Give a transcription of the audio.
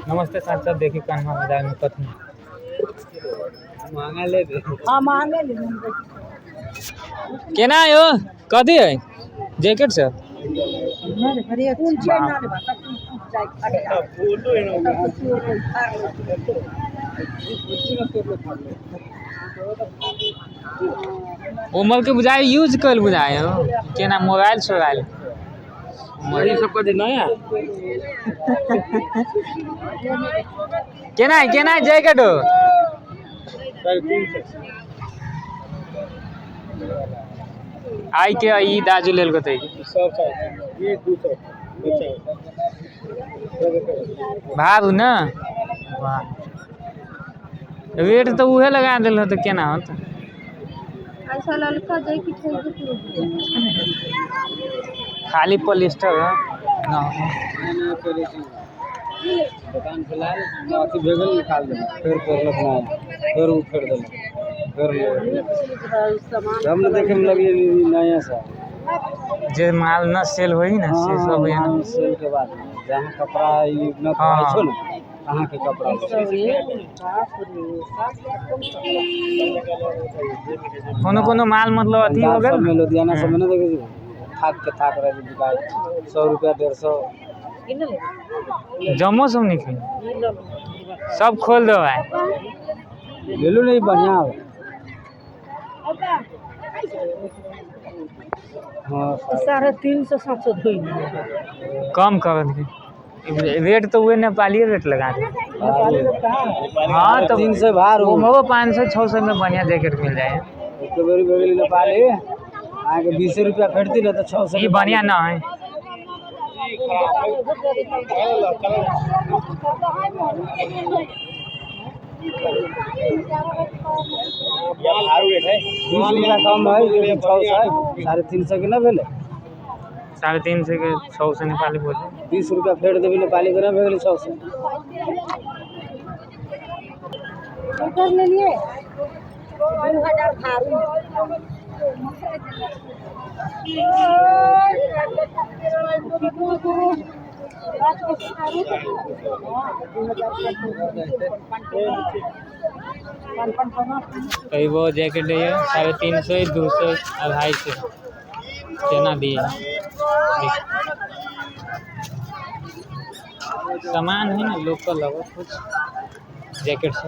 नमस्ते सांसद देखी कान्हा मैदान में कथन महंगा ले दे। हाँ महंगे ले केना यो कथी है जैकेट से उमर के बुझाए यूज कर बुझाए हो केना मोबाइल छोड़ाइल वही सब का देना है। केना जैकेट हो आई के ई दाजू लेल गते ये 200 भाव न रेट तो उहे लगा दिल हो तो केना होत ऐसा ललका जैकेट है खाली पॉलिस्टर है ना दुकान पे लाल अथी भेगल निकाल दे फिर करलक ना फिर उठर दे फिर हम न देखे में लगी नया सा जे माल न सेल होई ना से सब है ना सेल के बाद जहां कपड़ा ई न खाइ छो ना कहां के कपड़ा कोनो माल मतलब अथी हो गेल में लुधियाना सब में न देखे थाक रहे दुकान 100 रुपया 150 जमो सब निकली सब खोल दो भाई ले लो नहीं बढ़िया है। हाँ 350 700 धोई कम कर रेट तो वही नेपाली रेट लगा दे हाँ तो 300 बाहर हो वो 500 600 में बढ़िया जैकेट मिल जाए तो बेरी बेरी नेपाली आगे 20 रुपया खरीदती ना तो 600 ये बढ़िया ना है बीस रुपया कम है 350 के ना भेले 350 के 100 से नेपाली बोले 20 रुपया फेर देबी नेपाली के ना भेले 600 कर ले लिए 2000 थारू कई वो जैकेट है 350 200 250 केना दिए सामान है ना लोकल कुछ जैकेट से